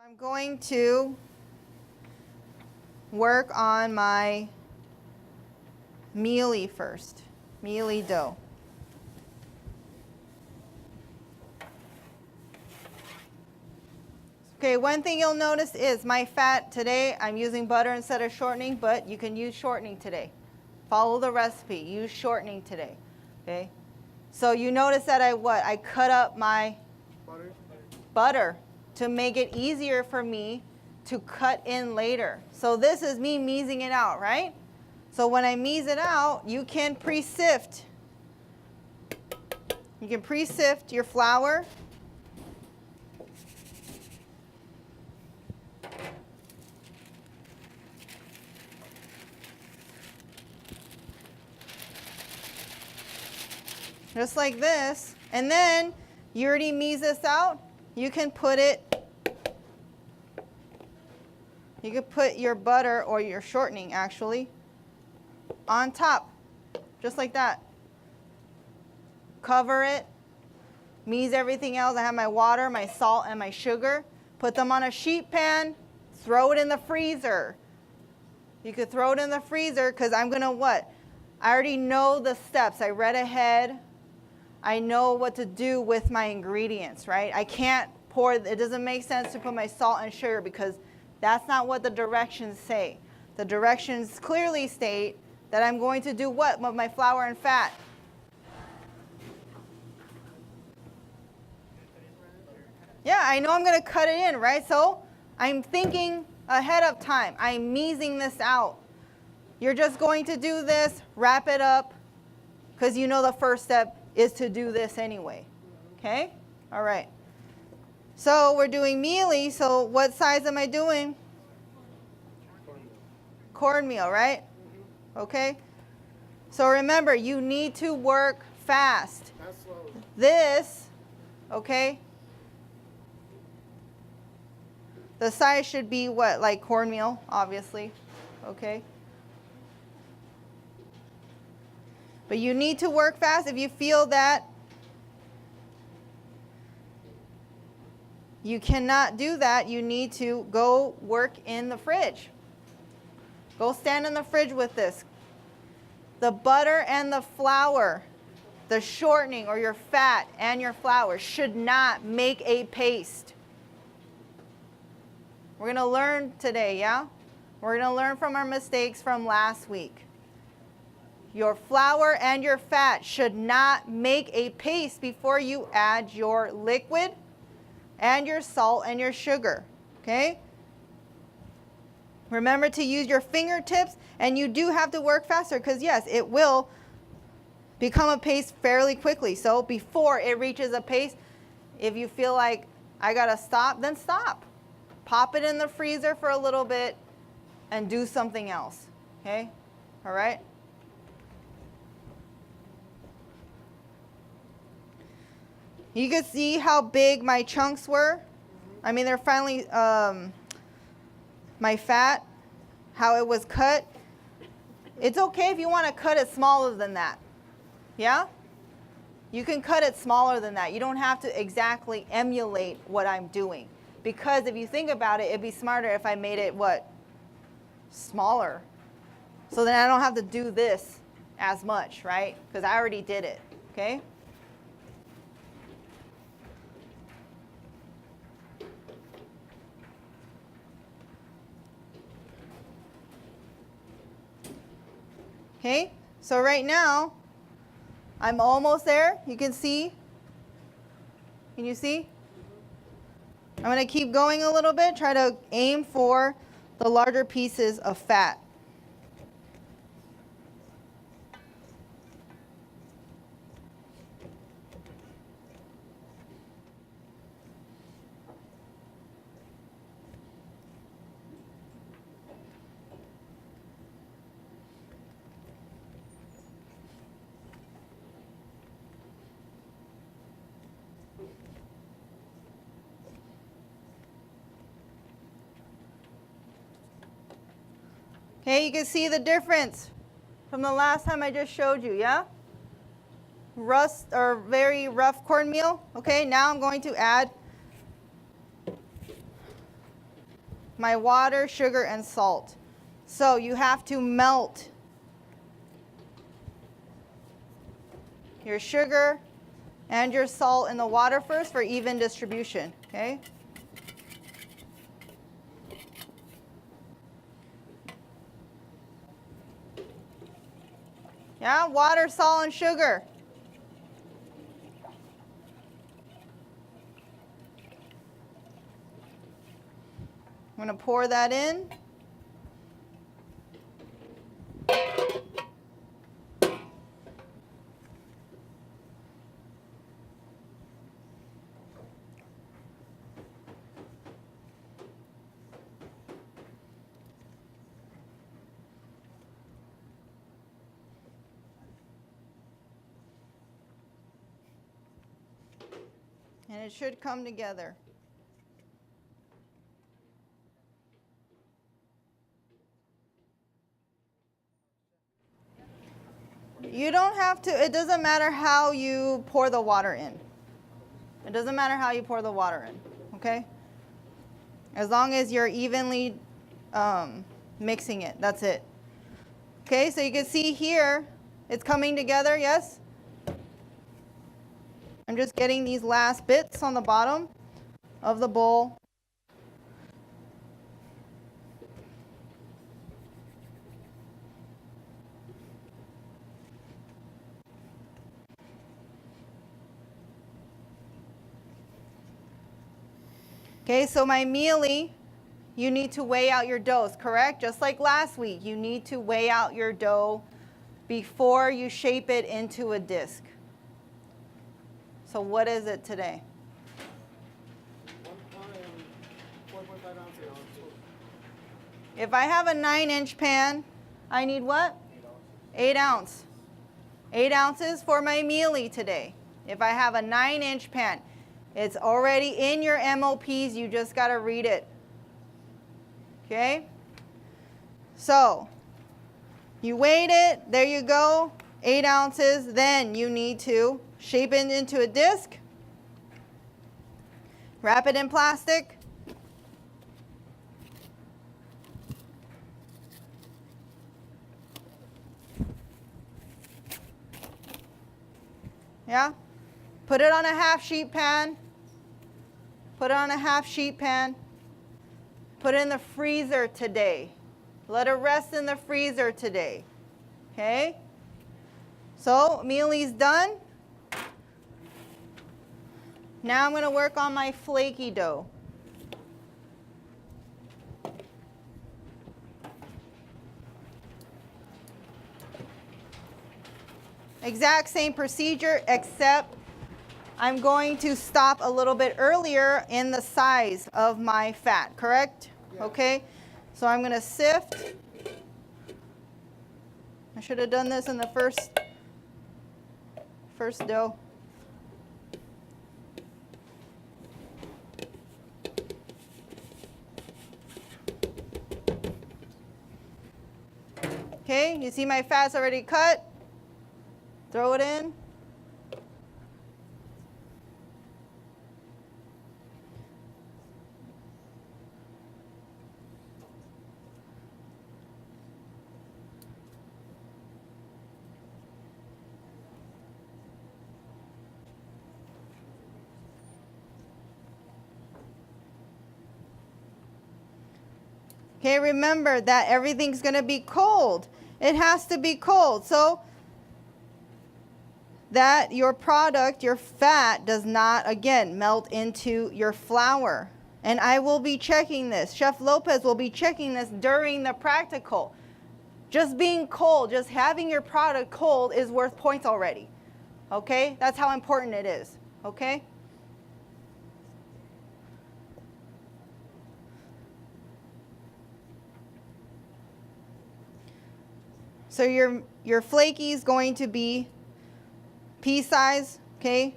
I'm going to work on my mealy first, mealy dough. Okay, one thing you'll notice is my fat today, I'm using butter instead of shortening, but you can use shortening today. Follow the recipe, use shortening today, okay? So you notice that I cut up my butter to make it easier for me to cut in later. So this is me measing it out, right? So when I mease it out, you can pre-sift. You can pre-sift your flour. Just like this. And then you already mease this out. You can put your butter or your shortening actually on top, just like that. Cover it, mease everything else. I have my water, my salt, and my sugar. Put them on a sheet pan, throw it in the freezer. You could throw it in the freezer because I'm gonna what? I already know the steps. I read ahead. I know what to do with my ingredients, right? I can't pour, it doesn't make sense to put my salt and sugar because that's not what the directions say. The directions clearly state that I'm going to do what with my flour and fat? Yeah, I know I'm going to cut it in, right? So I'm thinking ahead of time. I'm measing this out. You're just going to do this, wrap it up, because you know the first step is to do this anyway. Okay? All right. So we're doing mealy. So what size am I doing? Cornmeal, right? Okay. So remember, you need to work fast. This, okay? The size should be what? Like cornmeal, obviously. Okay? But you need to work fast. If you feel that you cannot do that, you need to go work in the fridge. Go stand in the fridge with this. The butter and the flour, the shortening or your fat and your flour should not make a paste. We're going to learn today, yeah? We're going to learn from our mistakes from last week. Your flour and your fat should not make a paste before you add your liquid and your salt and your sugar, okay? Remember to use your fingertips, and you do have to work faster because, yes, it will become a paste fairly quickly. So before it reaches a paste, if you feel like I got to stop, then stop. Pop it in the freezer for a little bit and do something else, okay? All right? You can see how big my chunks were. I mean, they're finally, my fat, how it was cut. It's okay if you want to cut it smaller than that. Yeah? You can cut it smaller than that. You don't have to exactly emulate what I'm doing. Because if you think about it, it'd be smarter if I made it what? Smaller. So then I don't have to do this as much, right? Because I already did it, okay? Okay, so right now, I'm almost there. You can see. Can you see? I'm going to keep going a little bit, try to aim for the larger pieces of fat. Okay, you can see the difference from the last time I just showed you, yeah? Rust or very rough cornmeal. Okay, now I'm going to add my water, sugar, and salt. So you have to melt your sugar and your salt in the water first for even distribution, okay? Yeah, water, salt, and sugar. I'm going to pour that in. And it should come together. You don't have to, it doesn't matter how you pour the water in. It doesn't matter how you pour the water in, okay? As long as you're evenly mixing it, that's it. Okay, so you can see here, it's coming together, yes? I'm just getting these last bits on the bottom of the bowl. Okay, so my mealy, you need to weigh out your doughs, correct? Just like last week, you need to weigh out your dough before you shape it into a disc. So what is it today? 4.5 ounces. If I have a 9-inch pan, I need what? 8 ounce. 8 ounces for my mealy today. If I have a 9-inch pan, it's already in your MOPs, you just got to read it. Okay? So, you weighed it, there you go, 8 ounces. Then you need to shape it into a disc, wrap it in plastic, yeah? Put it on a half sheet pan. Put it on a half sheet pan. Put it in the freezer today. Let it rest in the freezer today. Okay? So, mealy's done. Now I'm going to work on my flaky dough. Exact same procedure, except I'm going to stop a little bit earlier in the size of my fat, correct? Yeah. Okay, so I'm going to sift. I should have done this in the first dough. Okay, you see my fat's already cut. Throw it in. Okay, remember that everything's going to be cold. It has to be cold. So that your product, your fat, does not, again, melt into your flour. And I will be checking this. Chef Lopez will be checking this during the practical. Just being cold, just having your product cold is worth points already. Okay? That's how important it is. Okay? So your flaky is going to be pea size, okay?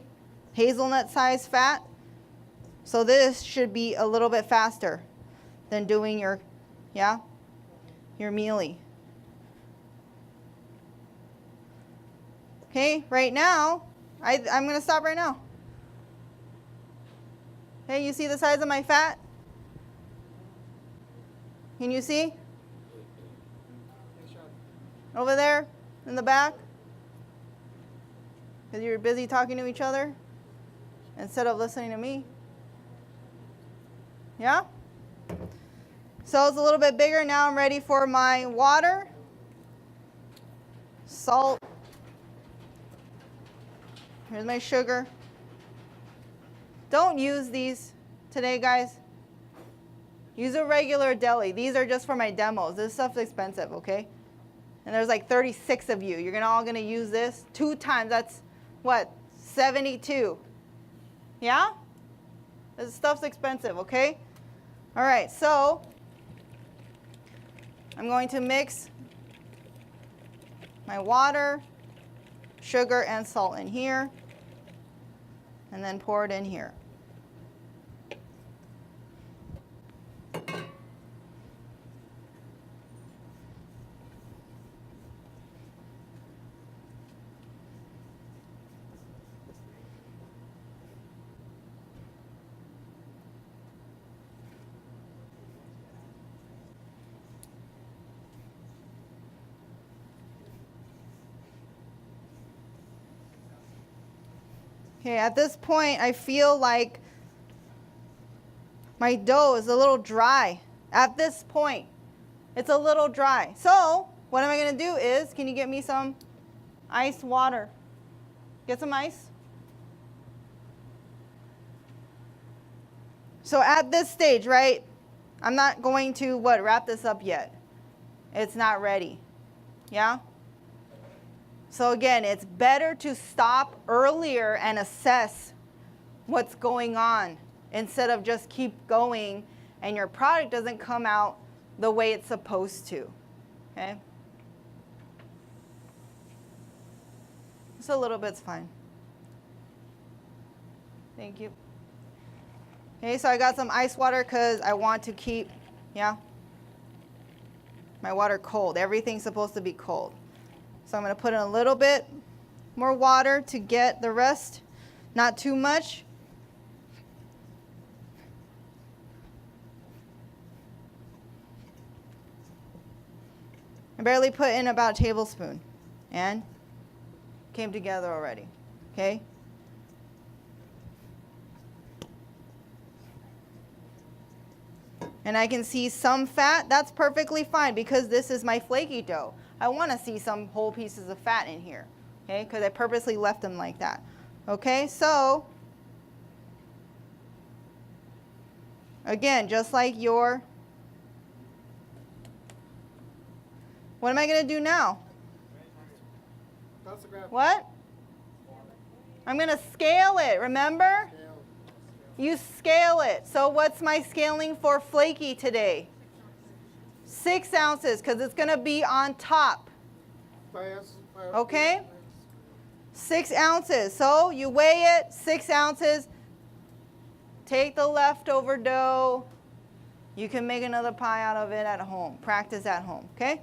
Hazelnut size fat. So this should be a little bit faster than doing your mealy. Okay, right now, I'm going to stop right now. Okay, you see the size of my fat? Can you see? Next shot. Over there in the back? Because you're busy talking to each other instead of listening to me. Yeah? So it's a little bit bigger. Now I'm ready for my water, salt. Here's my sugar. Don't use these today, guys. Use a regular deli. These are just for my demos. This stuff's expensive, okay? And there's like 36 of you. You're all gonna use this 2 times. That's what? 72. Yeah? This stuff's expensive, okay? All right, so I'm going to mix my water, sugar, and salt in here, and then pour it in here. Okay, at this point, I feel like my dough is a little dry. At this point, it's a little dry. So, what am I going to do is, can you get me some ice water? Get some ice. So at this stage, right, I'm not going to, wrap this up yet. It's not ready. Yeah? So again, it's better to stop earlier and assess what's going on instead of just keep going and your product doesn't come out the way it's supposed to. Okay? Just a little bit's fine. Thank you. Okay, so I got some ice water because I want to keep, my water cold. Everything's supposed to be cold. So I'm going to put in a little bit more water to get the rest, not too much. I barely put in about a tablespoon and came together already, okay? And I can see some fat. That's perfectly fine because this is my flaky dough. I want to see some whole pieces of fat in here, okay? Because I purposely left them like that. Okay, so again, just like your, what am I going to do now? What? I'm going to scale it, remember? You scale it. So what's my scaling for flaky today? 6 ounces, because it's going to be on top. Okay? 6 ounces. So you weigh it, 6 ounces. Take the leftover dough. You can make another pie out of it at home. Practice at home. Okay?